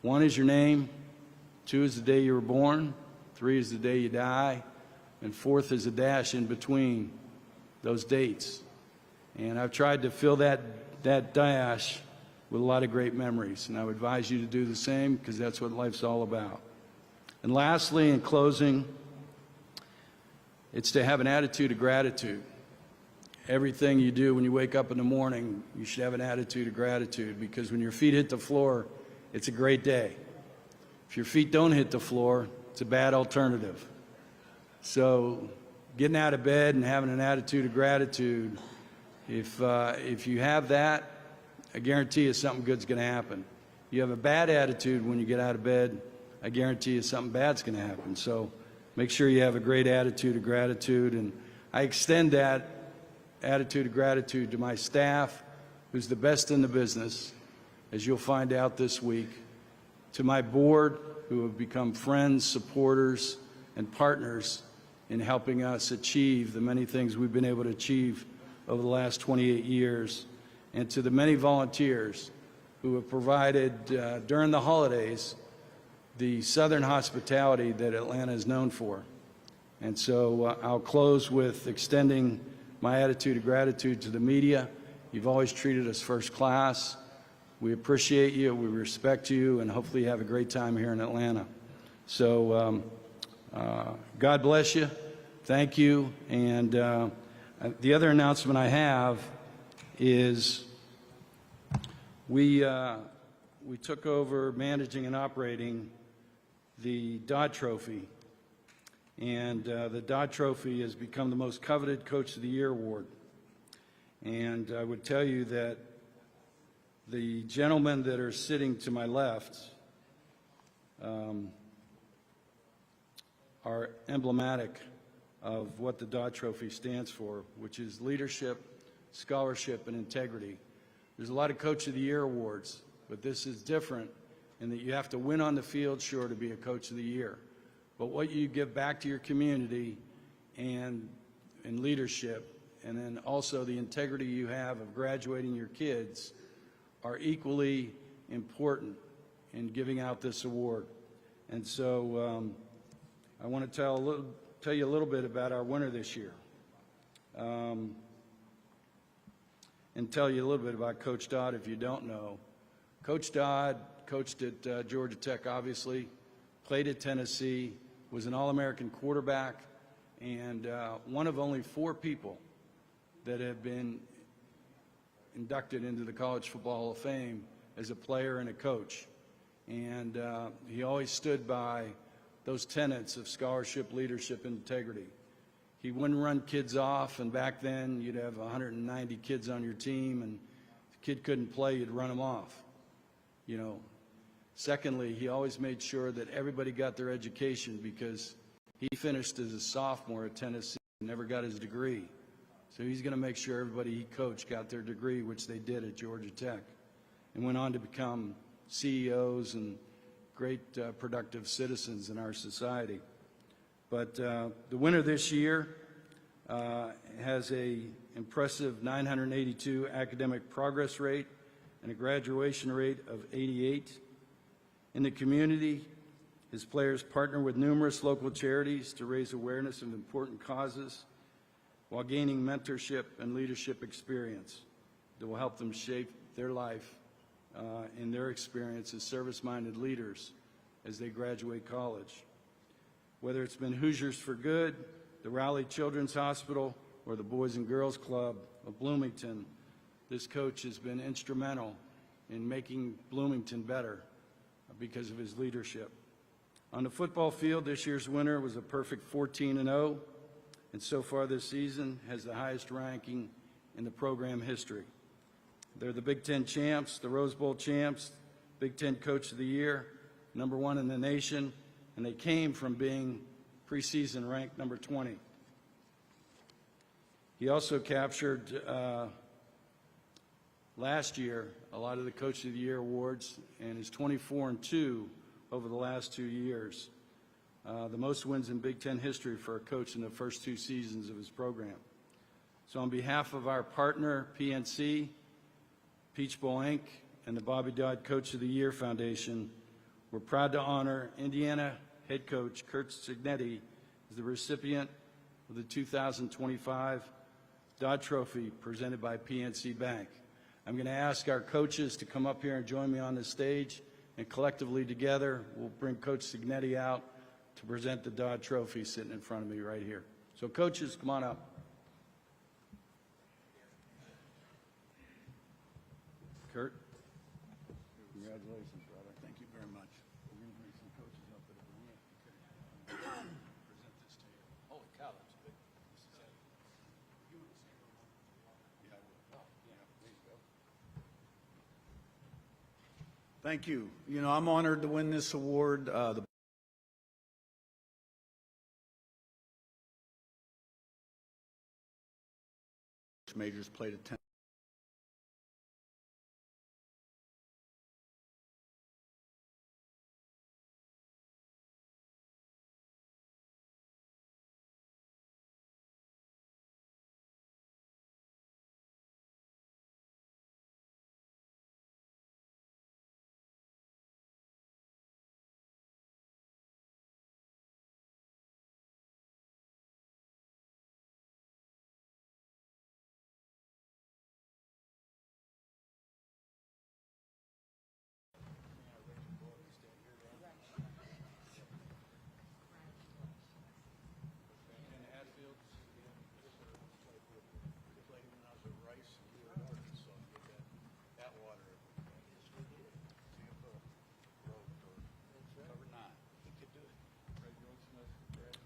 1 is your name, 2 is the day you were born, 3 is the day you die, and 4th is a dash in between those dates. And I've tried to fill that dash with a lot of great memories, and I would advise you to do the same, because that's what life's all about. And lastly, in closing, it's to have an attitude of gratitude. Everything you do when you wake up in the morning, you should have an attitude of gratitude, because when your feet hit the floor, it's a great day. If your feet don't hit the floor, it's a bad alternative. So getting out of bed and having an attitude of gratitude, if you have that, I guarantee you something good's going to happen. You have a bad attitude when you get out of bed, I guarantee you something bad's going to happen. So make sure you have a great attitude of gratitude, and I extend that attitude of gratitude to my staff, who's the best in the business, as you'll find out this week, to my board, who have become friends, supporters, and partners in helping us achieve the many things we've been able to achieve over the last 28 years, and to the many volunteers who have provided, during the holidays, the Southern hospitality that Atlanta is known for. And so I'll close with extending my attitude of gratitude to the media. You've always treated us first class. We appreciate you, we respect you, and hopefully you have a great time here in Atlanta. So God bless you. Thank you. And the other announcement I have is we took over managing and operating the Dodd Trophy. And the Dodd Trophy has become the most coveted Coach of the Year award. And I would tell you that the gentlemen that are sitting to my left are emblematic of what the Dodd Trophy stands for, which is leadership, scholarship, and integrity. There's a lot of Coach of the Year awards, but this is different in that you have to win on the field, sure, to be a Coach of the Year. But what you give back to your community and leadership, and then also the integrity you have of graduating your kids, are equally important in giving out this award. And so I want to tell you a little bit about our winner this year, and tell you a little bit about Coach Dodd if you don't know. Coach Dodd coached at Georgia Tech, obviously, played at Tennessee, was an All-American quarterback, and one of only 4 people that have been inducted into the College Football Hall of Fame as a player and a coach. And he always stood by those tenets of scholarship, leadership, and integrity. He wouldn't run kids off, and back then you'd have 190 kids on your team, and if the kid couldn't play, you'd run them off. You know. Secondly, he always made sure that everybody got their education, because he finished as a sophomore at Tennessee and never got his degree. So he's going to make sure everybody he coached got their degree, which they did at Georgia Tech, and went on to become CEOs and great productive citizens in our society. But the winner this year has an impressive 982 academic progress rate and a graduation rate of 88. In the community, his players partner with numerous local charities to raise awareness of important causes while gaining mentorship and leadership experience that will help them shape their life in their experience as service-minded leaders as they graduate college. Whether it's been Hoosiers for Good, the Raleigh Children's Hospital, or the Boys and Girls Club of Bloomington, this coach has been instrumental in making Bloomington better because of his leadership. On the football field, this year's winner was a perfect 14-0, and so far this season has the highest ranking in the program history. They're the Big Ten champs, the Rose Bowl champs, Big Ten Coach of the Year, #1 in the nation, and they came from being preseason ranked number 20. He also captured last year a lot of the Coach of the Year awards, and is 24-2 over the last 2 years. The most wins in Big Ten history for a coach in the first 2 seasons of his program. So on behalf of our partner, PNC, Peach Bowl Inc., and the Bobby Dodd Coach of the Year Foundation, we're proud to honor Indiana head coach Curt Cignetti as the recipient of the 2025 Dodd Trophy presented by PNC Bank. I'm going to ask our coaches to come up here and join me on the stage, and collectively together we'll bring Coach Cignetti out to present the Dodd Trophy sitting in front of me right here. So coaches, come on up. Curt, congratulations, brother. Thank you very much. We're going to bring some coaches up that are going to present this to you. Holy cow, that's big. This is heavy. You want to say yeah, I will. Oh, yeah, please go. Thank you. You know, I'm honored to win this award. The majors played at 10.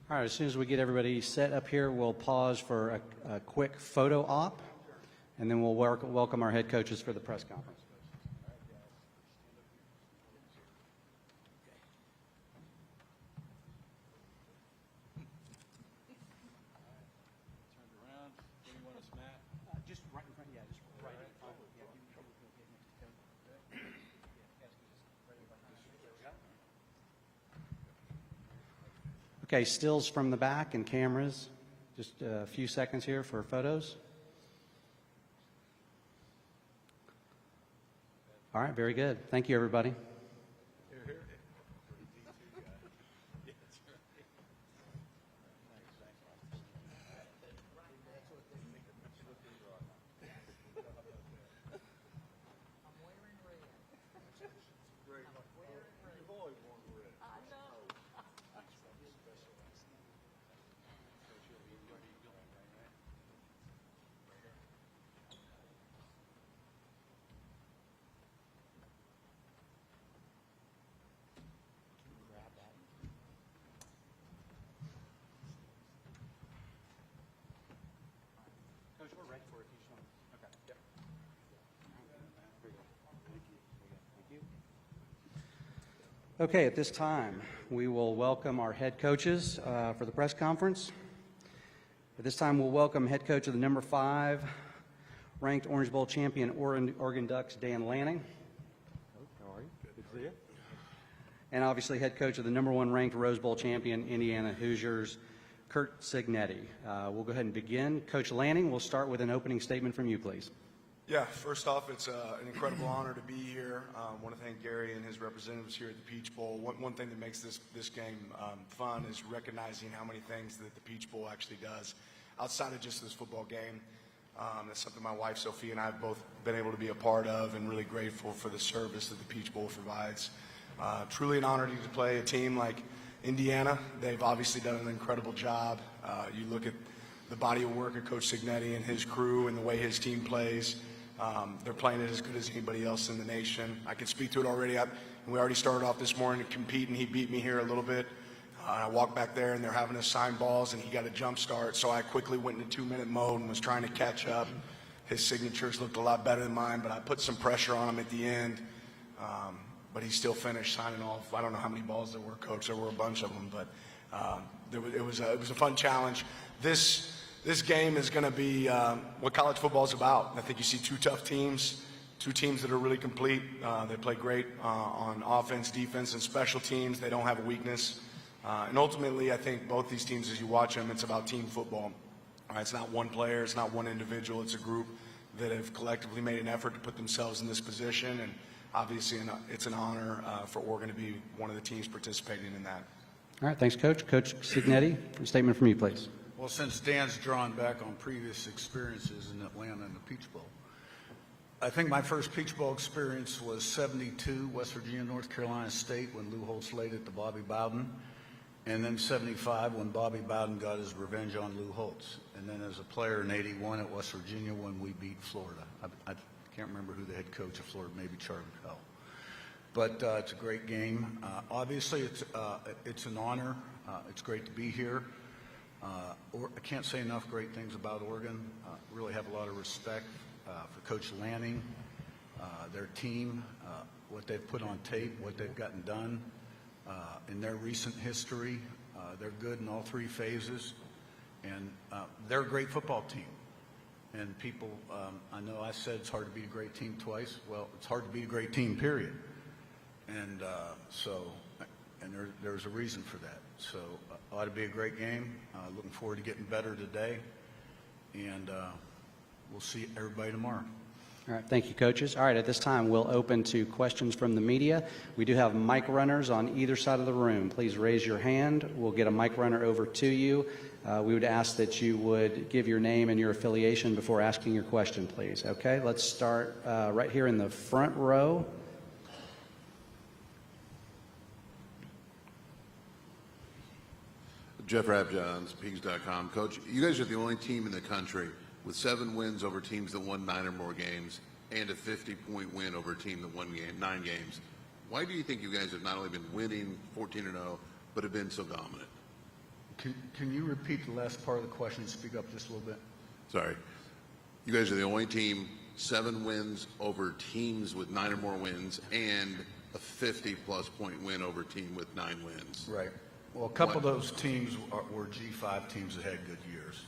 All right, as soon as we get everybody set up here, we'll pause for a quick photo op, and then we'll welcome our head coaches for the press conference. Turned around. What do you want us, Matt? Just right in front, yeah, just right in front. Okay, stills from the back and cameras. Just a few seconds here for photos. All right, very good. Thank you, everybody. Coach, we're ready for it. Okay. Yep. Thank you. Okay, at this time, we will welcome our head coaches for the press conference. At this time, we'll welcome head coach of the number 5 ranked Orange Bowl champion Oregon Ducks, Dan Lanning. How are you? Good to see you. And obviously, head coach of the number 1 ranked Rose Bowl champion Indiana Hoosiers, Curt Cignetti. We'll go ahead and begin. Coach Lanning, we'll start with an opening statement from you, please. Yeah, first off, it's an incredible honor to be here. I want to thank Gary and his representatives here at the Peach Bowl. One thing that makes this game fun is recognizing how many things that the Peach Bowl actually does outside of just this football game. That's something my wife Sophia and I have both been able to be a part of, and really grateful for the service that the Peach Bowl provides. Truly an honor to play a team like Indiana. They've obviously done an incredible job. You look at the body of work of Coach Cignetti and his crew and the way his team plays. They're playing it as good as anybody else in the nation. I can speak to it already. We already started off this morning to compete, and he beat me here a little bit. I walked back there, and they're having us sign balls, and he got a jump start. So I quickly went into 2-minute mode and was trying to catch up. His signatures looked a lot better than mine, but I put some pressure on him at the end. But he still finished signing off. I don't know how many balls there were, Coach. There were a bunch of them, but it was a fun challenge. This game is going to be what college football is about. I think you see 2 tough teams, 2 teams that are really complete. They play great on offense, defense, and special teams. They don't have a weakness. And ultimately, I think both these teams, as you watch them, it's about team football. It's not one player. It's not one individual. It's a group that have collectively made an effort to put themselves in this position. And obviously it's an honor for Oregon to be one of the teams participating in that. All right, thanks, Coach. Coach Cignetti, a statement from you, please. Well, since Dan's drawn back on previous experiences in Atlanta and the Peach Bowl, I think my first Peach Bowl experience was '72, West Virginia, North Carolina State, when Lou Holtz laid it to Bobby Bowden, and then '75 when Bobby Bowden got his revenge on Lou Holtz, and then as a player in '81 at West Virginia when we beat Florida. I can't remember who the head coach of Florida, maybe Charlie Pell. But it's a great game. Obviously, it's an honor. It's great to be here. I can't say enough great things about Oregon. Really have a lot of respect for Coach Lanning, their team, what they've put on tape, what they've gotten done in their recent history. They're good in all three phases, and they're a great football team. And people, I know I said it's hard to beat a great team twice. Well, it's hard to beat a great team, period. And there's a reason for that. So ought to be a great game. Looking forward to getting better today. And we'll see everybody tomorrow. All right, thank you, coaches. All right, at this time, we'll open to questions from the media. We do have mic runners on either side of the room. Please raise your hand. We'll get a mic runner over to you. We would ask that you would give your name and your affiliation before asking your question, please. Okay, let's start right here in the front row. Jeff Rabjohns, Pigs.com. Coach, you guys are the only team in the country with 7 wins over teams that won 9 or more games and a 50-point win over a team that won 9 games. Why do you think you guys have not only been winning 14-0, but have been so dominant? Can you repeat the last part of the question and speak up just a little bit? Sorry. You guys are the only team, 7 wins over teams with 9 or more wins and a 50-plus point win over a team with 9 wins. Right. Well, a couple of those teams were G5 teams that had good years.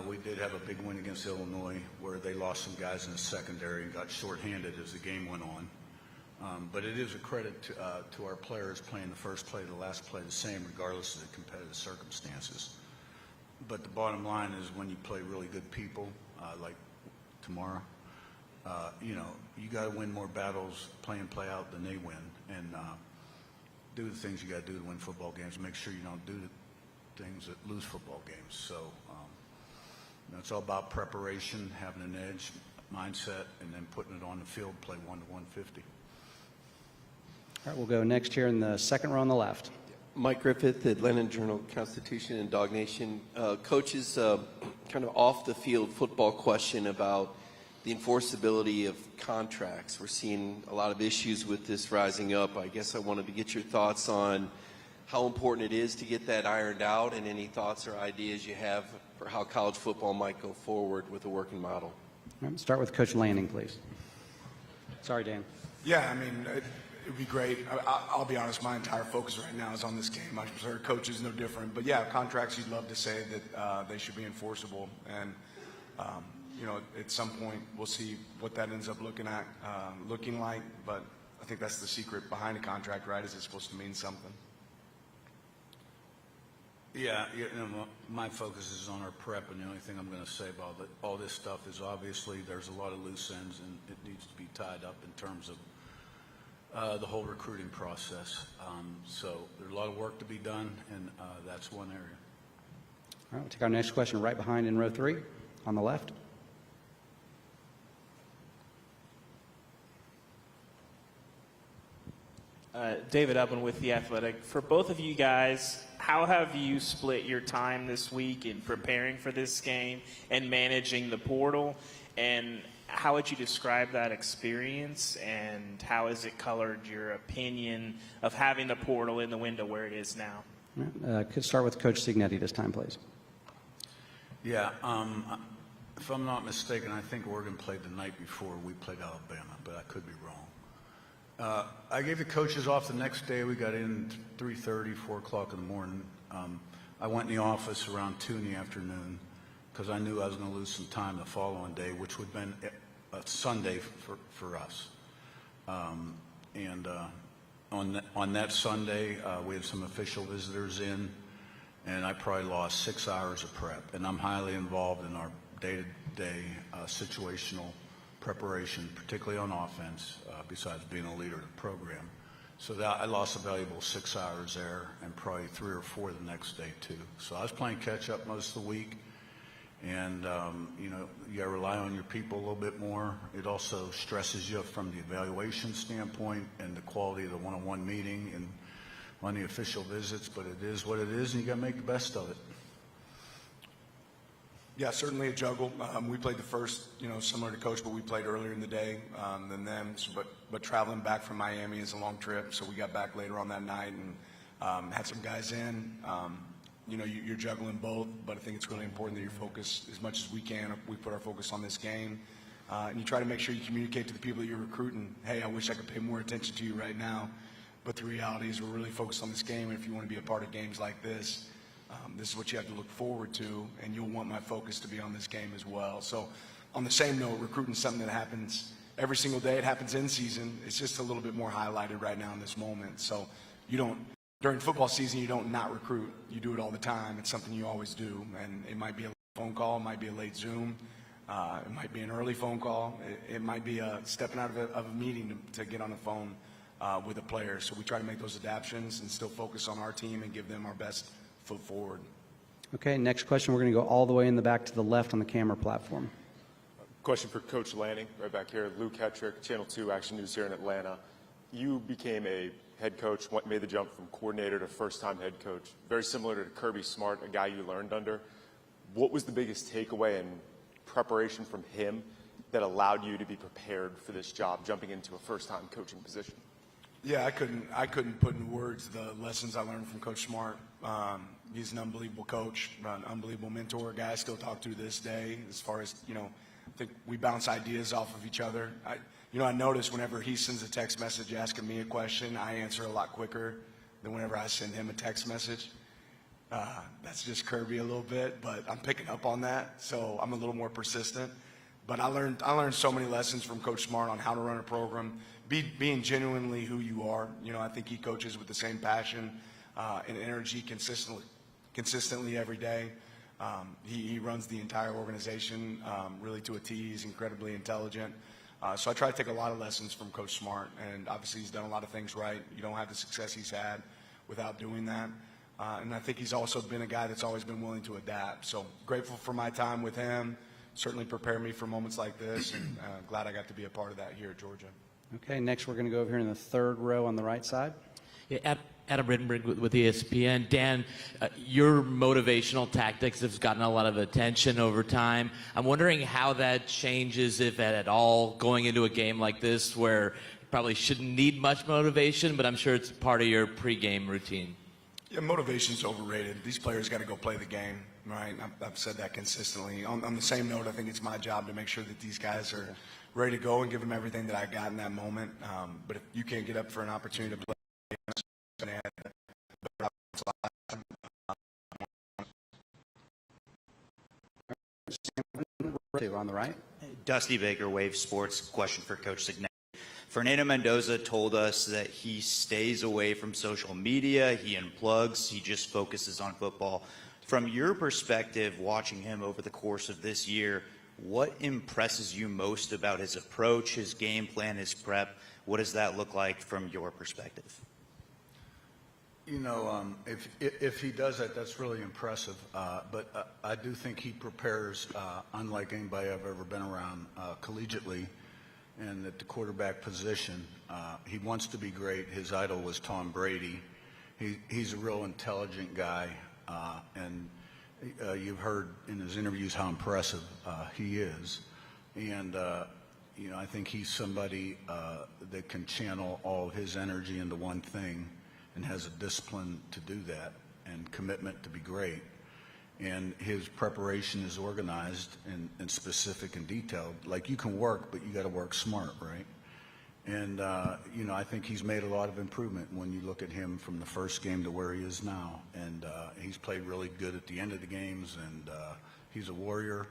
We did have a big win against Illinois where they lost some guys in the secondary and got shorthanded as the game went on. But it is a credit to our players playing the first play to the last play the same, regardless of the competitive circumstances. But the bottom line is when you play really good people, like tomorrow, you got to win more battles, play in, play out than they win. And do the things you got to do to win football games. Make sure you don't do the things that lose football games. So it's all about preparation, having an edge, mindset, and then putting it on the field, play 1 to 150. All right, we'll go next here in the second row on the left. Mike Griffith, Atlanta Journal-Constitution and Dog Nation. Coach's kind of off-the-field football question about the enforceability of contracts. We're seeing a lot of issues with this rising up. I guess I wanted to get your thoughts on how important it is to get that ironed out and any thoughts or ideas you have for how college football might go forward with a working model. All right, start with Coach Lanning, please. Sorry, Dan. Yeah, I mean, it would be great. I'll be honest, my entire focus right now is on this game. I'm sure coach is no different. But, yeah, contracts, you'd love to say that they should be enforceable. And, at some point we'll see what that ends up looking like. But I think that's the secret behind a contract, right, is it's supposed to mean something. Yeah, my focus is on our prep, and the only thing I'm going to say about all this stuff is obviously there's a lot of loose ends, and it needs to be tied up in terms of the whole recruiting process. So there's a lot of work to be done, and that's one area. All right, we'll take our next question right behind in row 3 on the left. David Ubben with The Athletic. For both of you guys, how have you split your time this week in preparing for this game and managing the portal? And how would you describe that experience, and how has it colored your opinion of having the portal in the window where it is now? Could start with Coach Cignetti this time, please. Yeah, if I'm not mistaken, I think Oregon played the night before we played Alabama, but I could be wrong. I gave the coaches off the next day. We got in 3:30, 4 o'clock in the morning. I went in the office around 2 in the afternoon because I knew I was going to lose some time the following day, which would have been a Sunday for us. And on that Sunday, we had some official visitors in, and I probably lost 6 hours of prep. And I'm highly involved in our day-to-day situational preparation, particularly on offense, besides being a leader of the program. So that I lost a valuable 6 hours there, and probably 3 or 4 the next day too. So I was playing catch up most of the week, and you know, you got to rely on your people a little bit more. It also stresses you from the evaluation standpoint and the quality of the one-on-one meeting and on the official visits. But it is what it is, and you got to make the best of it. Yeah, certainly a juggle. We played the first, you know, similar to Coach, but we played earlier in the day than them. So, but traveling back from Miami is a long trip, so we got back later on that night and had some guys in. You know, you're juggling both, but I think it's really important that you focus as much as we can. We put our focus on this game, and you try to make sure you communicate to the people that you're recruiting, hey, I wish I could pay more attention to you right now, but the reality is we're really focused on this game, and if you want to be a part of games like this, this is what you have to look forward to, and you'll want my focus to be on this game as well. So on the same note, recruiting is something that happens every single day. It happens in season. It's just a little bit more highlighted right now in this moment. So you don't, during football season, you don't not recruit. You do it all the time. It's something you always do, and it might be a phone call, it might be a late Zoom, it might be an early phone call, it might be stepping out of a meeting to get on the phone with a player. So we try to make those adaptions and still focus on our team and give them our best foot forward. Okay, next question. We're going to go all the way in the back to the left on the camera platform. Question for Coach Lanning, right back here. Luke Hetrick, Channel 2 Action News here in Atlanta. You became a head coach, made the jump from coordinator to first-time head coach. Very similar to Kirby Smart, a guy you learned under. What was the biggest takeaway and preparation from him that allowed you to be prepared for this job, jumping into a first-time coaching position? Yeah, I couldn't put in words the lessons I learned from Coach Smart. He's an unbelievable coach, an unbelievable mentor, guy I still talk to this day. As far as, you know, I think we bounce ideas off of each other. I notice whenever he sends a text message asking me a question, I answer a lot quicker than whenever I send him a text message. That's just Kirby a little bit, but I'm picking up on that, so I'm a little more persistent. But I learned so many lessons from Coach Smart on how to run a program, being genuinely who you are. You know, I think he coaches with the same passion and energy consistently every day. He runs the entire organization really to a T. He's incredibly intelligent. So I try to take a lot of lessons from Coach Smart, and obviously he's done a lot of things right. You don't have the success he's had without doing that. And I think he's also been a guy that's always been willing to adapt. So grateful for my time with him. Certainly prepared me for moments like this, and glad I got to be a part of that here at Georgia. Okay, next we're going to go over here in the third row on the right side. Yeah, Adam Rittenberg with ESPN. Dan, your motivational tactics have gotten a lot of attention over time. I'm wondering how that changes, if at all, going into a game like this where you probably shouldn't need much motivation, but I'm sure it's part of your pregame routine. Yeah, motivation's overrated. These players got to go play the game, right? I've said that consistently. On the same note, I think it's my job to make sure that these guys are ready to go and give them everything that I got in that moment. But if you can't get up for an opportunity to play, On the right. Dusty Baker, Wave Sports. Question for Coach Cignetti. Fernando Mendoza told us that he stays away from social media, he unplugs, he just focuses on football. From your perspective, watching him over the course of this year, what impresses you most about his approach, his game plan, his prep? What does that look like from your perspective? You know, if he does that, that's really impressive. But I do think he prepares unlike anybody I've ever been around collegiately, and at the quarterback position. He wants to be great. His idol was Tom Brady. He's a real intelligent guy, and you've heard in his interviews how impressive he is. And you know, I think he's somebody that can channel all of his energy into one thing, and has a discipline to do that and commitment to be great. And his preparation is organized and specific and detailed. Like, you can work, but you got to work smart, right? And you know, I think he's made a lot of improvement when you look at him from the first game to where he is now. And he's played really good at the end of the games, and he's a warrior.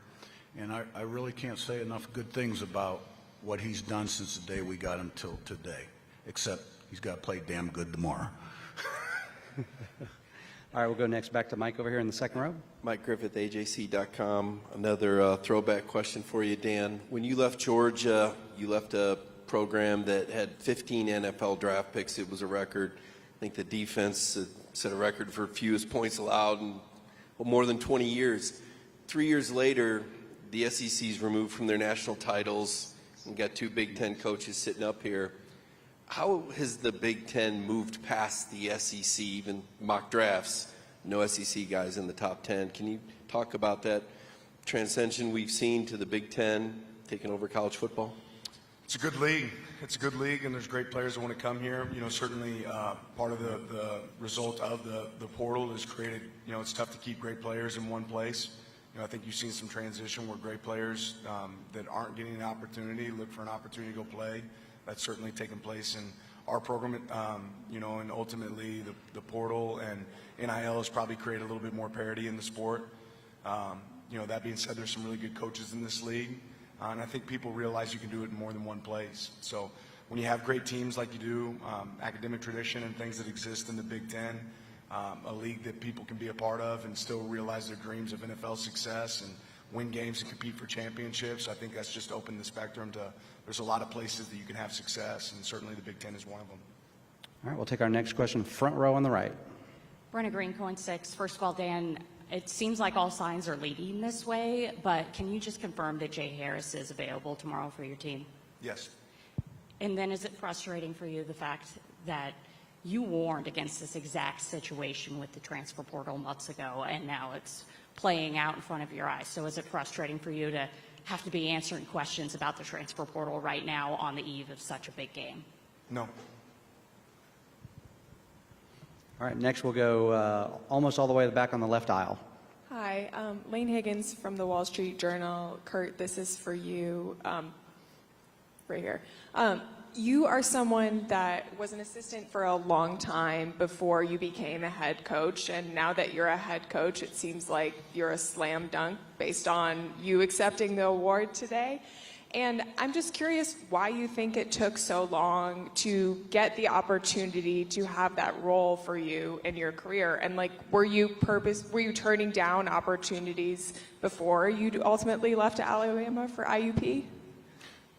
And I really can't say enough good things about what he's done since the day we got him till today, except he's got to play damn good tomorrow. All right, we'll go next back to Mike over here in the second row. Mike Griffith, AJC.com. Another throwback question for you, Dan. When you left Georgia, you left a program that had 15 NFL draft picks. It was a record. I think the defense set a record for fewest points allowed in more than 20 years. 3 years later, the SEC's removed from their national titles and got two Big Ten coaches sitting up here. How has the Big Ten moved past the SEC, even mock drafts? No SEC guys in the top 10. Can you talk about that transcension we've seen to the Big Ten taking over college football? It's a good league. It's a good league, and there's great players that want to come here. You know, certainly part of the result of the portal is created, you know, it's tough to keep great players in one place. You know, I think you've seen some transition where great players that aren't getting an opportunity look for an opportunity to go play. That's certainly taken place in our program, you know, and ultimately the portal and NIL has probably created a little bit more parity in the sport. You know, that being said, there's some really good coaches in this league. And I think people realize you can do it in more than one place. So when you have great teams like you do, academic tradition and things that exist in the Big Ten, a league that people can be a part of and still realize their dreams of NFL success and win games and compete for championships, I think that's just opened the spectrum to, there's a lot of places that you can have success, and certainly the Big Ten is one of them. All right, we'll take our next question, front row on the right. Brenna Green, Coin 6. First of all, Dan, it seems like all signs are leading this way, but can you just confirm that Jay Harris is available tomorrow for your team? Yes. And then is it frustrating for you the fact that you warned against this exact situation with the transfer portal months ago, and now it's playing out in front of your eyes? So is it frustrating for you to have to be answering questions about the transfer portal right now on the eve of such a big game? No. All right, next we'll go almost all the way back on the left aisle. Hi, Lane Higgins from the Wall Street Journal. Curt, this is for you right here. You are someone that was an assistant for a long time before you became a head coach, and now that you're a head coach, it seems like you're a slam dunk based on you accepting the award today. And I'm just curious why you think it took so long to get the opportunity to have that role for you in your career. And like, were you turning down opportunities before you ultimately left Alabama for IUP?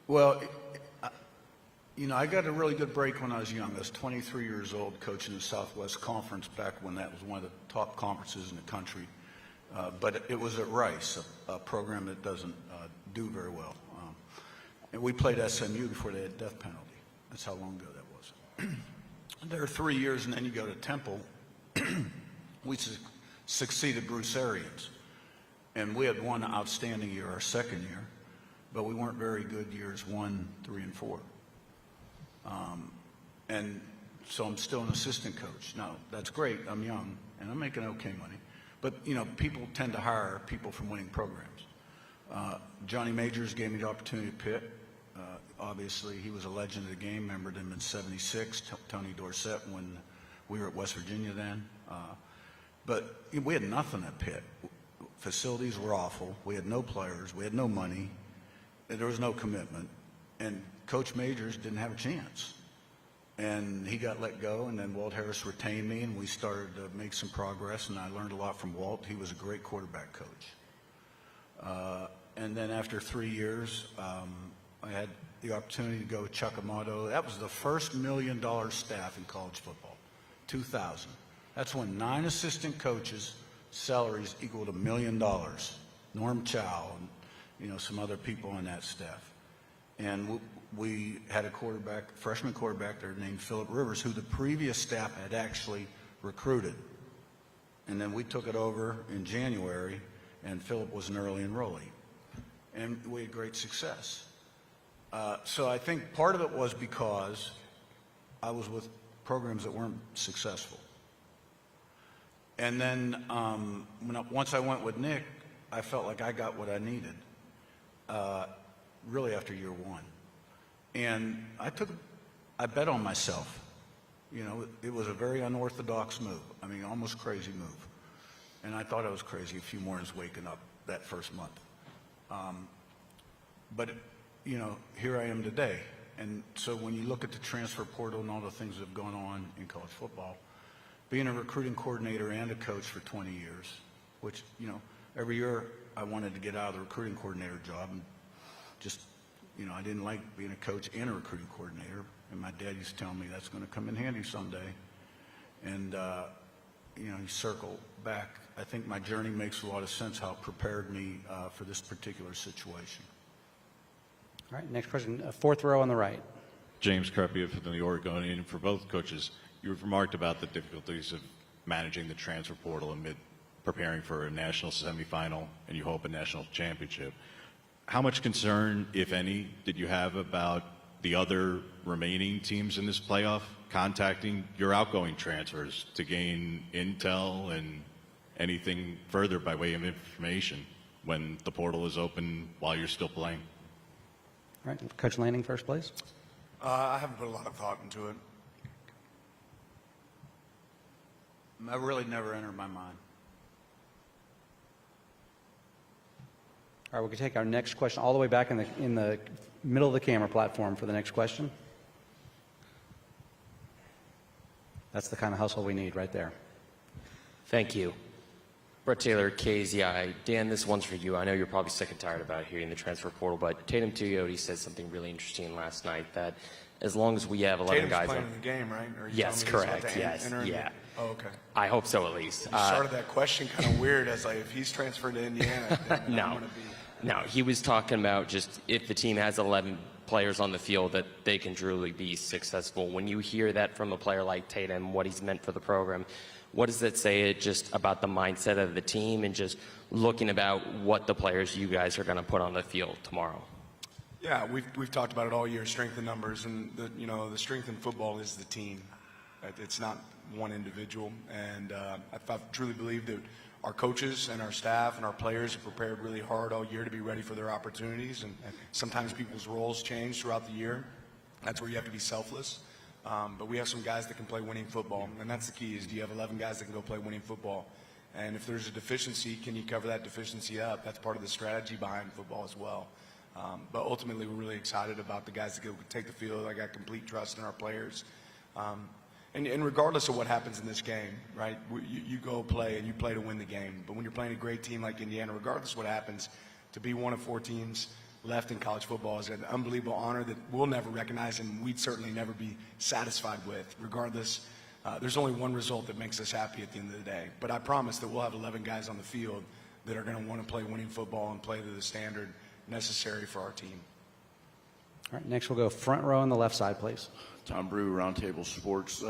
Well, you know, I got a really good break when I was young. I was 23 years old coaching the Southwest Conference back when that was one of the top conferences in the country. But it was at Rice, a program that doesn't do very well. And we played SMU before they had death penalty. That's how long ago that was. There are 3 years, and then you go to Temple. We succeeded Bruce Arians. And we had one outstanding year, our second year, but we weren't very good years 1, 3, and 4. And so I'm still an assistant coach. Now, that's great. I'm young, and I'm making okay money. But, you know, people tend to hire people from winning programs. Johnny Majors gave me the opportunity to Pitt. Obviously, he was a legend of the game. Remembered him in '76, Tony Dorsett, when we were at West Virginia then. But we had nothing at Pitt. Facilities were awful. We had no players. We had no money. There was no commitment. And Coach Majors didn't have a chance. And he got let go, and then Walt Harris retained me, and we started to make some progress, and I learned a lot from Walt. He was a great quarterback coach. And then after 3 years, I had the opportunity to go with Chuck Amato. That was the first $1 million staff in college football, 2000. That's when 9 assistant coaches' salaries equaled $1 million. Norm Chow and, you know, some other people on that staff. And we had a freshman quarterback there named Phillip Rivers, who the previous staff had actually recruited. And then we took it over in January, and Phillip was an early enrollee. And we had great success. So I think part of it was because I was with programs that weren't successful. And then once I went with Nick, I felt like I got what I needed, really after year 1. And I bet on myself. You know, it was a very unorthodox move. I mean, almost crazy move. And I thought I was crazy a few mornings waking up that first month. But, you know, here I am today. And so when you look at the transfer portal and all the things that have gone on in college football, being a recruiting coordinator and a coach for 20 years, which, you know, every year I wanted to get out of the recruiting coordinator job and just, you know, I didn't like being a coach and a recruiting coordinator. And my dad used to tell me that's going to come in handy someday. And, you know, you circle back. I think my journey makes a lot of sense, how it prepared me for this particular situation. All right, next question, fourth row on the right. James Crepia from the Oregonian. For both coaches, you've remarked about the difficulties of managing the transfer portal amid preparing for a national semifinal and you hope a national championship. How much concern, if any, did you have about the other remaining teams in this playoff contacting your outgoing transfers to gain intel and anything further by way of information when the portal is open while you're still playing? All right, Coach Lanning first, please. I haven't put a lot of thought into it. That really never entered my mind. All right, we can take our next question all the way back in the middle of the camera platform for the next question. That's the kind of hustle we need right there. Thank you. Brett Taylor, KZI. Dan, this one's for you. I know you're probably sick and tired about hearing the transfer portal, but Tatum Tuioti said something really interesting last night, that as long as we have 11 Tatum's guys playing on... in the game, right? Or are you Yes, telling me he's about correct. to Yes, enter in the- yeah. Oh, okay. I hope so, at least. You started that question kind of weird, as like, if he's transferred to Indiana, then I'm No. going to be... No, he was talking about just if the team has 11 players on the field, that they can truly be successful. When you hear that from a player like Tatum, what he's meant for the program, what does that say just about the mindset of the team and just looking about what the players you guys are going to put on the field tomorrow? Yeah, we've talked about it all year, strength in numbers, and the strength in football is the team. It's not one individual, and I truly believe that our coaches and our staff and our players have prepared really hard all year to be ready for their opportunities, and sometimes people's roles change throughout the year. That's where you have to be selfless. But we have some guys that can play winning football, and that's the key, is do you have 11 guys that can go play winning football? And if there's a deficiency, can you cover that deficiency up? That's part of the strategy behind football as well. But ultimately, we're really excited about the guys that can take the field. I got complete trust in our players. And regardless of what happens in this game, right, you go play and you play to win the game. But when you're playing a great team like Indiana, regardless of what happens, to be one of 4 teams left in college football is an unbelievable honor that we'll never recognize and we'd certainly never be satisfied with. Regardless, there's only one result that makes us happy at the end of the day. But I promise that we'll have 11 guys on the field that are going to want to play winning football and play to the standard necessary for our team. All right, next we'll go front row on the left side, please. Tom Brew, Roundtable Sports.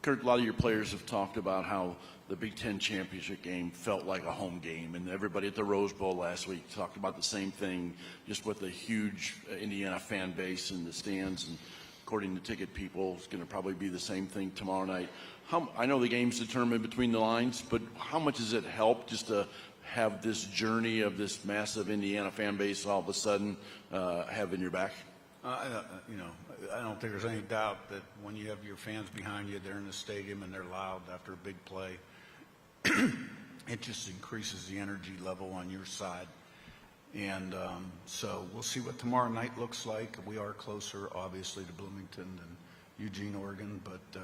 Kurt, a lot of your players have talked about how the Big Ten championship game felt like a home game, and everybody at the Rose Bowl last week talked about the same thing, just with a huge Indiana fan base in the stands, and according to ticket people, it's going to probably be the same thing tomorrow night. I know the game's determined between the lines, but how much does it help just to have this journey of this massive Indiana fan base all of a sudden having your back? I don't think there's any doubt that when you have your fans behind you, they're in the stadium and they're loud after a big play, it just increases the energy level on your side. And so we'll see what tomorrow night looks like. We are closer, obviously, to Bloomington than Eugene, Oregon, but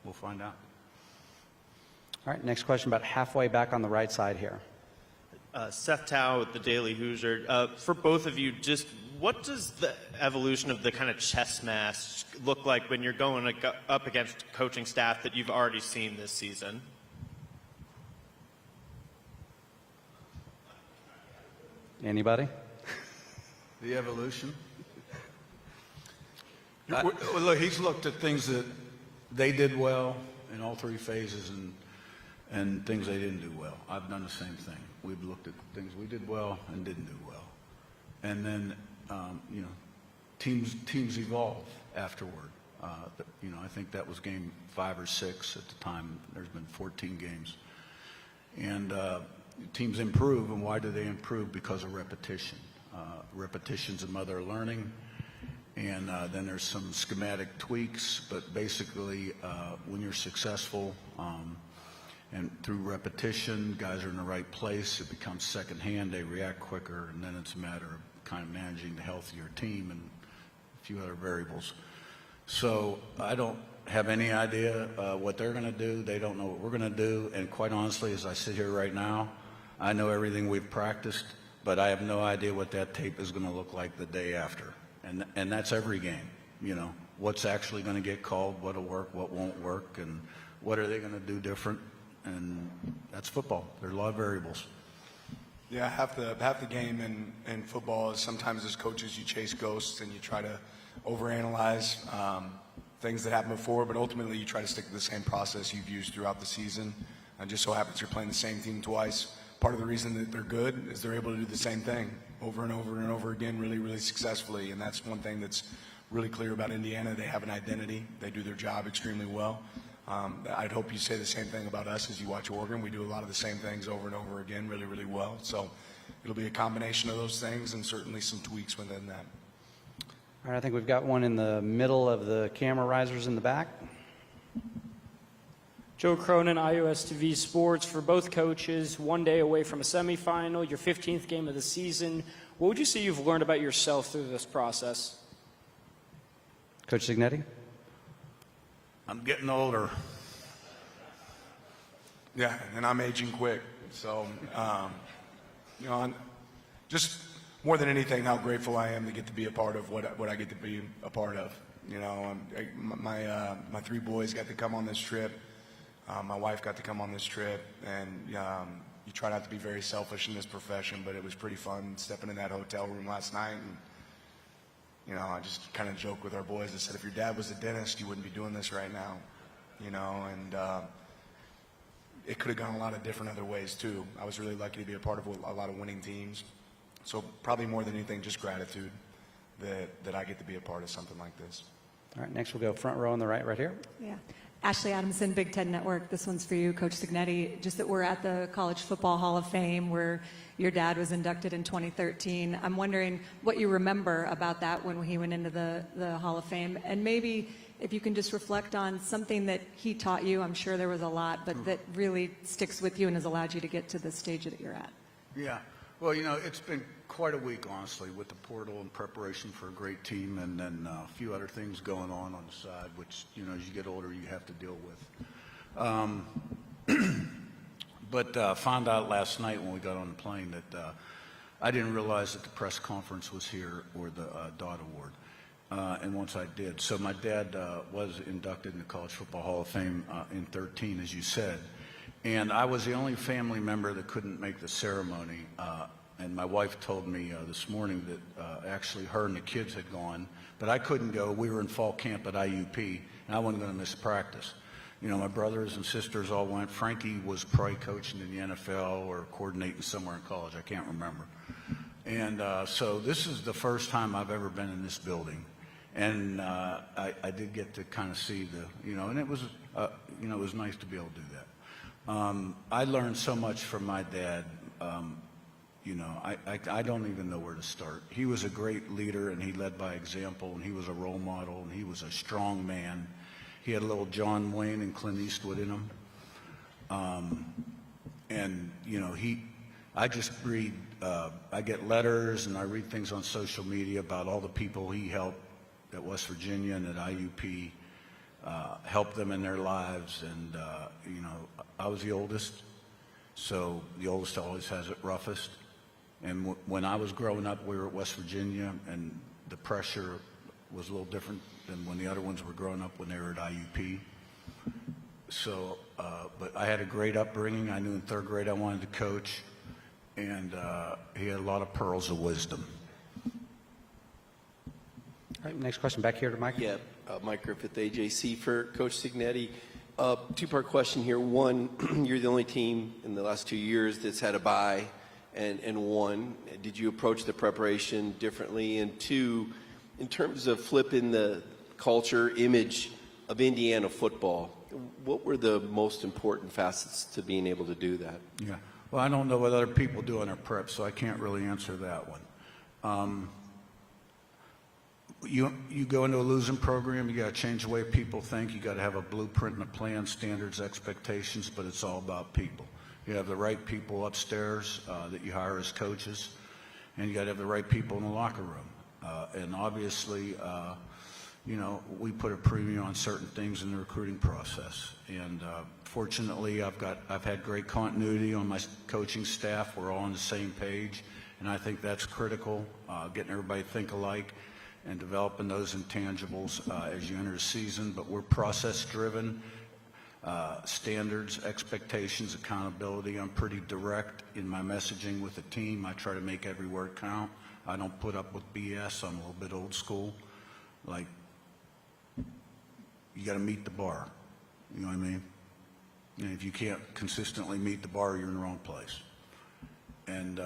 we'll find out. All right, next question about halfway back on the right side here. Seth Tao with the Daily Hoosier. For both of you, just what does the evolution of the kind of chess match look like when you're going up against coaching staff that you've already seen this season? Anybody? The evolution? Well, look, he's looked at things that they did well in all 3 phases and things they didn't do well. I've done the same thing. We've looked at things we did well and didn't do well. And then, teams evolve afterward. I think that was game 5 or 6 at the time. There's been 14 games. And teams improve, and why do they improve? Because of repetition. Repetition's a mother of learning. And then there's some schematic tweaks, but basically when you're successful and through repetition, guys are in the right place, it becomes secondhand, they react quicker, and then it's a matter of kind of managing the health of your team and a few other variables. So I don't have any idea what they're going to do. They don't know what we're going to do. And quite honestly, as I sit here right now, I know everything we've practiced, but I have no idea what that tape is going to look like the day after. And that's every game, you know. What's actually going to get called, what'll work, what won't work, and what are they going to do different. And that's football. There are a lot of variables. Yeah, half the game in football is sometimes as coaches you chase ghosts and you try to overanalyze things that happened before, but ultimately you try to stick to the same process you've used throughout the season. And just so happens you're playing the same team twice. Part of the reason that they're good is they're able to do the same thing over and over and over again really, really successfully. And that's one thing that's really clear about Indiana. They have an identity. They do their job extremely well. I'd hope you say the same thing about us as you watch Oregon. We do a lot of the same things over and over again really, really well. So it'll be a combination of those things and certainly some tweaks within that. All right, I think we've got one in the middle of the camera risers in the back. Joe Cronin, iOS TV Sports. For both coaches, one day away from a semifinal, your 15th game of the season. What would you say you've learned about yourself through this process? Coach Cignetti? I'm getting older. Yeah, and I'm aging quick. So, you know, just more than anything, how grateful I am to get to be a part of what I get to be a part of. You know, my three boys got to come on this trip. My wife got to come on this trip, and you try not to be very selfish in this profession, but it was pretty fun stepping in that hotel room last night. And, you know, I just kind of joked with our boys. I said, if your dad was a dentist, you wouldn't be doing this right now. You know, and it could have gone a lot of different other ways, too. I was really lucky to be a part of a lot of winning teams. So probably more than anything, just gratitude that I get to be a part of something like this. All right, next we'll go front row on the right here. Yeah. Ashley Adamson, Big Ten Network. This one's for you, Coach Cignetti. Just that we're at the College Football Hall of Fame where your dad was inducted in 2013. I'm wondering what you remember about that when he went into the Hall of Fame. And maybe if you can just reflect on something that he taught you. I'm sure there was a lot, but that really sticks with you and has allowed you to get to the stage that you're at. Yeah. Well, you know, it's been quite a week, honestly, with the portal and preparation for a great team, and then a few other things going on the side, which, you know, as you get older, you have to deal with. But found out last night when we got on the plane that I didn't realize that the press conference was here, or the Dodd Award. And once I did. So my dad was inducted in the College Football Hall of Fame in 13, as you said. And I was the only family member that couldn't make the ceremony. And my wife told me this morning that actually her and the kids had gone, but I couldn't go. We were in fall camp at IUP, and I wasn't going to miss practice. You know, my brothers and sisters all went. Frankie was probably coaching in the NFL or coordinating somewhere in college. I can't remember. And so this is the first time I've ever been in this building. And I did get to kind of see the, you know, and it was, you know, it was nice to be able to do that. I learned so much from my dad. You know, I don't even know where to start. He was a great leader, and he led by example, and he was a role model, and he was a strong man. He had a little John Wayne and Clint Eastwood in him. And, you know, I just read, I get letters and I read things on social media about all the people he helped at West Virginia and at IUP, helped them in their lives. And, you know, I was the oldest, so the oldest always has it roughest. And when I was growing up, we were at West Virginia, and the pressure was a little different than when the other ones were growing up when they were at IUP. So, but I had a great upbringing. I knew in third grade I wanted to coach, and he had a lot of pearls of wisdom. All right, next question back here to Mike. Yeah, Mike Griffith, AJC, for Coach Cignetti. Two-part question here. One, you're the only team in the last 2 years that's had a bye and won. Did you approach the preparation differently? And two, in terms of flipping the culture, image of Indiana football, what were the most important facets to being able to do that? Yeah. Well, I don't know what other people do in their prep, so I can't really answer that one. You go into a losing program, you got to change the way people think. You got to have a blueprint and a plan, standards, expectations, but it's all about people. You have the right people upstairs that you hire as coaches, and you got to have the right people in the locker room. And obviously, you know, we put a premium on certain things in the recruiting process. And fortunately, I've had great continuity on my coaching staff. We're all on the same page, and I think that's critical, getting everybody to think alike and developing those intangibles as you enter the season. But we're process-driven, standards, expectations, accountability. I'm pretty direct in my messaging with the team. I try to make every word count. I don't put up with BS. I'm a little bit old school. Like, you got to meet the bar. You know what I mean? And if you can't consistently meet the bar, you're in the wrong place. And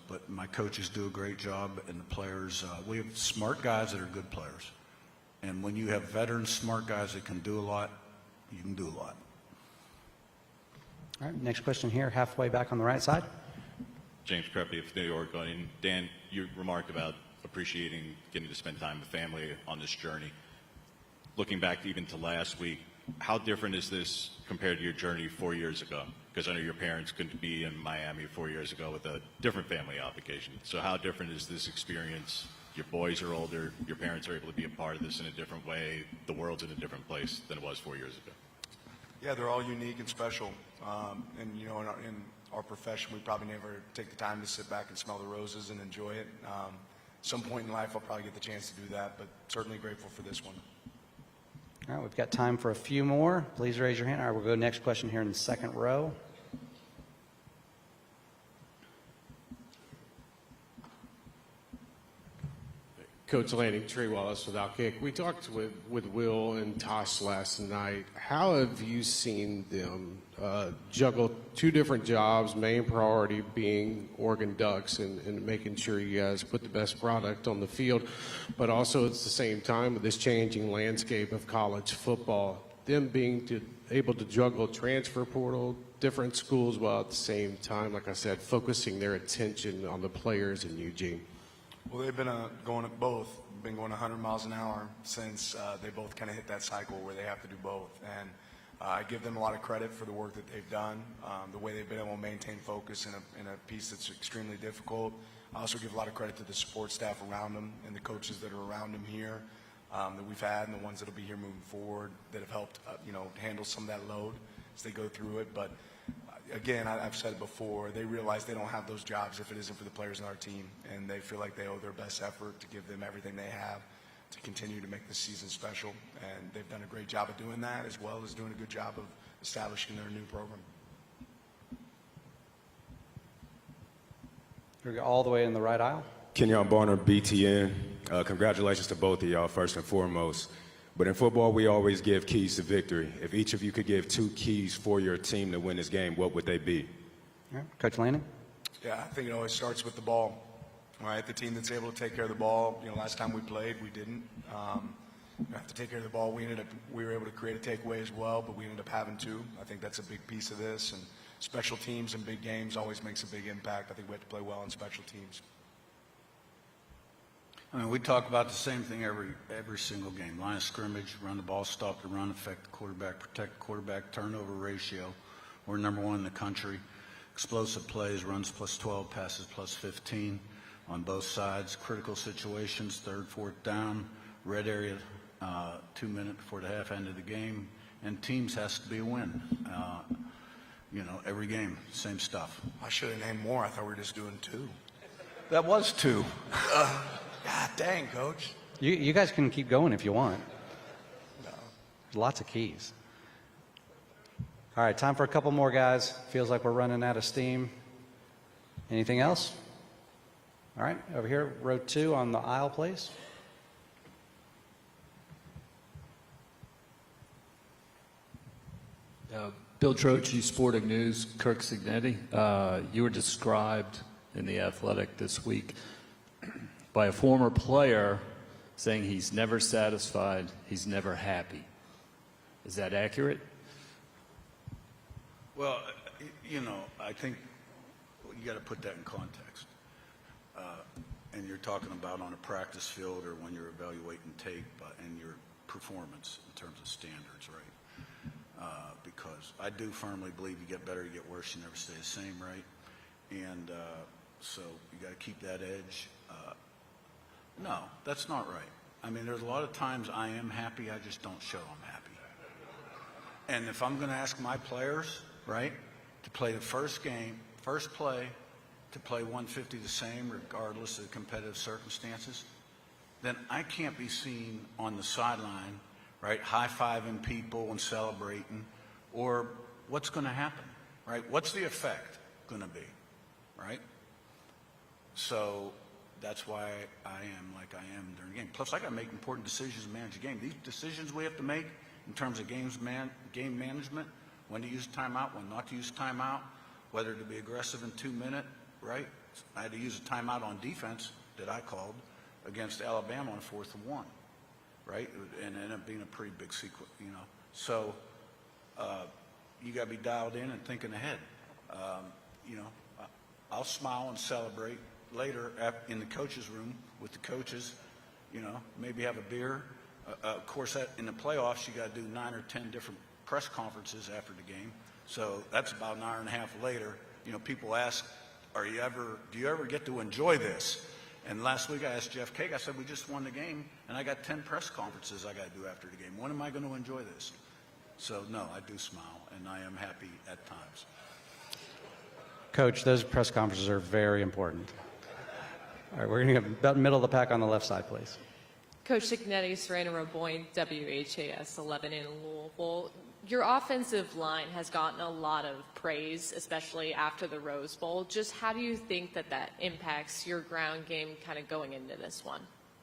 but my coaches do a great job, and the players, we have smart guys that are good players. And when you have veteran smart guys that can do a lot, you can do a lot. All right, next question here, halfway back on the right side. James Creppy of New York. And Dan, you remarked about appreciating getting to spend time with family on this journey. Looking back even to last week, how different is this compared to your journey 4 years ago? Because I know your parents couldn't be in Miami 4 years ago with a different family obligation. So how different is this experience? Your boys are older. Your parents are able to be a part of this in a different way. The world's in a different place than it was 4 years ago. Yeah, they're all unique and special. And, you know, in our profession, we probably never take the time to sit back and smell the roses and enjoy it. Some point in life, I'll probably get the chance to do that, but certainly grateful for this one. All right, we've got time for a few more. Please raise your hand. All right, we'll go next question here in the second row. Coach Lanning, Trey Wallace with Outkick. We talked with Will and Tosh last night. How have you seen them juggle two different jobs, main priority being Oregon Ducks and making sure you guys put the best product on the field, but also at the same time with this changing landscape of college football, them being able to juggle transfer portal, different schools, while at the same time, like I said, focusing their attention on the players in Eugene? Well, they've been going 100 miles an hour since they both kind of hit that cycle where they have to do both. And I give them a lot of credit for the work that they've done, the way they've been able to maintain focus in a piece that's extremely difficult. I also give a lot of credit to the support staff around them and the coaches that are around them here that we've had and the ones that will be here moving forward that have helped handle some of that load as they go through it. But again, I've said it before, they realize they don't have those jobs if it isn't for the players on our team, and they feel like they owe their best effort to give them everything they have to continue to make this season special, and they've done a great job of doing that as well as doing a good job of establishing their new program. Here we go all the way in the right aisle. Kenyon Barner, BTN. Congratulations to both of y'all, first and foremost. But in football, we always give keys to victory. If each of you could give 2 keys for your team to win this game, what would they be? All right, Coach Lanning. Yeah, I think it always starts with the ball, right? The team that's able to take care of the ball. Last time we played, we didn't. You have to take care of the ball. We were able to create a takeaway as well, but we ended up having to. I think that's a big piece of this. And special teams and big games always makes a big impact. I think we have to play well in special teams. I mean, we talk about the same thing every single game. Line of scrimmage, run the ball, stop the run, affect the quarterback, protect the quarterback, turnover ratio. We're number 1 in the country. Explosive plays, runs +12, passes +15 on both sides. Critical situations, 3rd, 4th down, red area, 2 minutes before the half end of the game. And teams has to be a win. Every game, same stuff. I should have named more. I thought we were just doing 2. That was 2. God dang, Coach. You guys can keep going if you want. No. Lots of keys. All right, time for a couple more, guys. Feels like we're running out of steam. Anything else? All right, over here, row 2 on the aisle, please. Bill Trocchi, Sporting News, Curt Cignetti. You were described in The Athletic this week by a former player saying he's never satisfied, he's never happy. Is that accurate? Well, I think you got to put that in context. And you're talking about on a practice field or when you're evaluating tape and your performance in terms of standards, right? Because I do firmly believe you get better, you get worse, you never stay the same, right? And so you got to keep that edge. No, that's not right. I mean, there's a lot of times I am happy, I just don't show I'm happy. And if I'm going to ask my players, right, to play the first game, first play, to play 150 the same regardless of the competitive circumstances, then I can't be seen on the sideline, right, high-fiving people and celebrating, or what's going to happen, right? What's the effect going to be, right? So that's why I am like I am during the game. Plus, I got to make important decisions and manage the game. These decisions we have to make in terms of game management, when to use timeout, when not to use timeout, whether to be aggressive in 2 minutes, right? I had to use a timeout on defense that I called against Alabama on 4th and 1, right? And it ended up being a pretty big sequence, you know. So you got to be dialed in and thinking ahead. You know, I'll smile and celebrate later in the coaches' room with the coaches, you know, maybe have a beer. Of course, in the playoffs, you got to do 9 or 10 different press conferences after the game. So that's about an hour and a half later. You know, people ask, do you ever get to enjoy this? And last week I asked Jeff Cake, I said, we just won the game, and I got 10 press conferences I got to do after the game. When am I going to enjoy this? So, no, I do smile, and I am happy at times. Coach, those press conferences are very important. All right, we're going to get about middle of the pack on the left side, please. Coach Cignetti, Serena Roboin, WHAS 11 in Louisville. Your offensive line has gotten a lot of praise, especially after the Rose Bowl. Just how do you think that impacts your ground game kind of going into this one?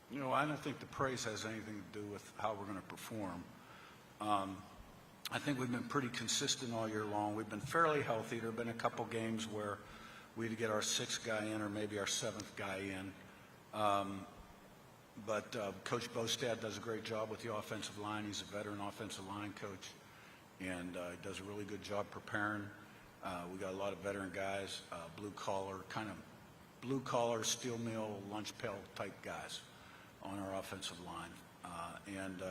You know, I don't think the praise has anything to do with how we're going to perform. I think we've been pretty consistent all year long. We've been fairly healthy. There have been a couple games where we'd get our 6th guy in or maybe our 7th guy in. But Coach Bostad does a great job with the offensive line. He's a veteran offensive line coach, and he does a really good job preparing. We got a lot of veteran guys, blue collar, steel mill, lunch pail type guys on our offensive line. And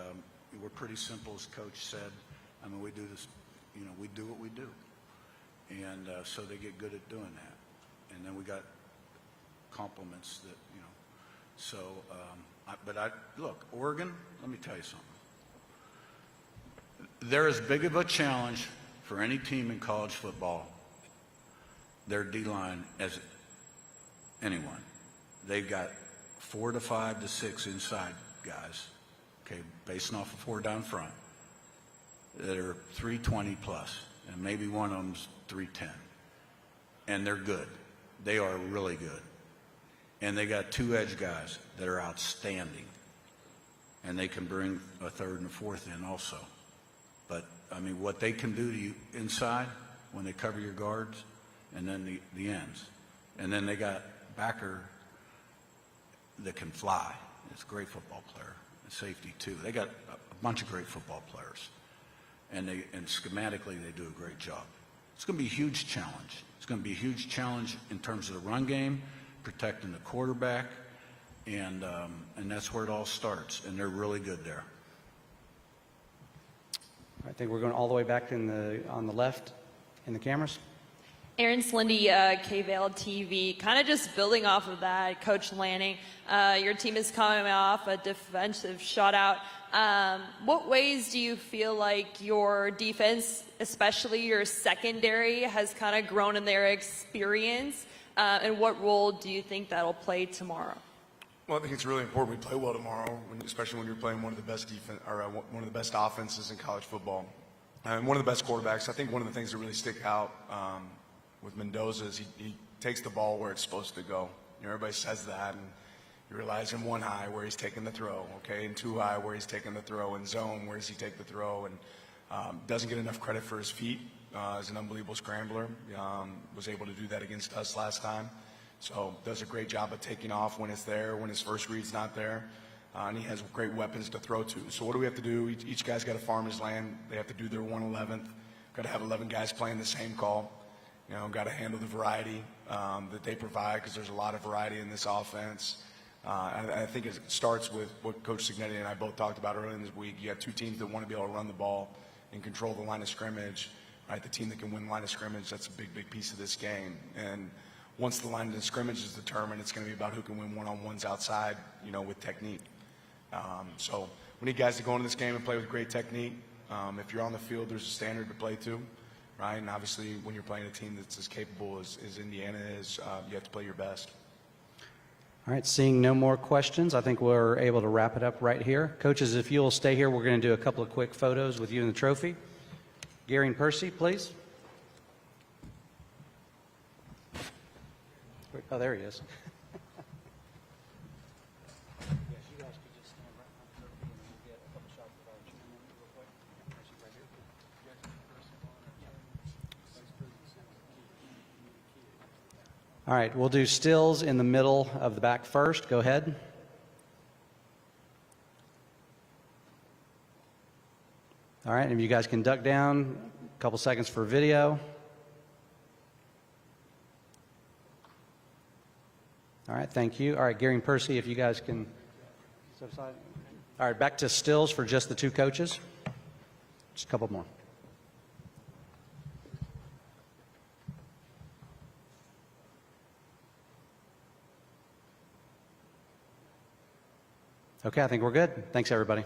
we're pretty simple, as Coach said. I mean, we do this, you know, we do what we do. And so they get good at doing that. And then we got compliments that, you know. So, look, Oregon, let me tell you something. They're as big of a challenge for any team in college football, their D-line, as anyone. They've got 4 to 5 to 6 inside guys, okay, based off of 4 down front, that are 320 plus, and maybe one of them's 310. And they're good. They are really good. And they got 2 edge guys that are outstanding. And they can bring a 3rd and a 4th in also. But, I mean, what they can do to you inside when they cover your guards, and then the ends. And then they got backer that can fly. It's a great football player. And safety, too. They got a bunch of great football players. And schematically, they do a great job. It's going to be a huge challenge. It's going to be a huge challenge in terms of the run game, protecting the quarterback, and that's where it all starts. And they're really good there. I think we're going all the way back on the left in the cameras. Aaron Slindy, K-Vale TV. Kind of just building off of that, Coach Lanning, your team is coming off a defensive shutout. What ways do you feel like your defense, especially your secondary, has kind of grown in their experience? And what role do you think that'll play tomorrow? Well, I think it's really important we play well tomorrow, especially when you're playing one of the best one of the best offenses in college football, and one of the best quarterbacks. I think one of the things that really stick out with Mendoza is he takes the ball where it's supposed to go. You know, everybody says that, and you realize in 1 high where he's taking the throw, okay, in 2 high where he's taking the throw, in zone where does he take the throw, and doesn't get enough credit for his feet. Is an unbelievable scrambler. Was able to do that against us last time. So does a great job of taking off when it's there, when his first read's not there. And he has great weapons to throw to. So what do we have to do? Each guy's got to farm his land. They have to do their 1/11th. Got to have 11 guys playing the same call. You know, got to handle the variety that they provide, because there's a lot of variety in this offense. I think it starts with what Coach Cignetti and I both talked about earlier in this week. You got 2 teams that want to be able to run the ball and control the line of scrimmage. Right, the team that can win line of scrimmage, that's a big, big piece of this game. And once the line of scrimmage is determined, it's going to be about who can win one-on-ones outside, you know, with technique. So we need guys to go into this game and play with great technique. If you're on the field, there's a standard to play to, right? And obviously, when you're playing a team that's as capable as Indiana is, you have to play your best. All right, seeing no more questions, I think we're able to wrap it up right here. Coaches, if you'll stay here, we're going to do a couple of quick photos with you and the trophy. Gary and Percy, please. Oh, there he is. All right, we'll do stills in the middle of the back first. Go ahead. All right, and if you guys can duck down, a couple seconds for video. All right, thank you. All right, Gary and Percy, if you guys can step aside. All right, back to stills for just the two coaches. Just a couple more. Okay, I think we're good. Thanks, everybody.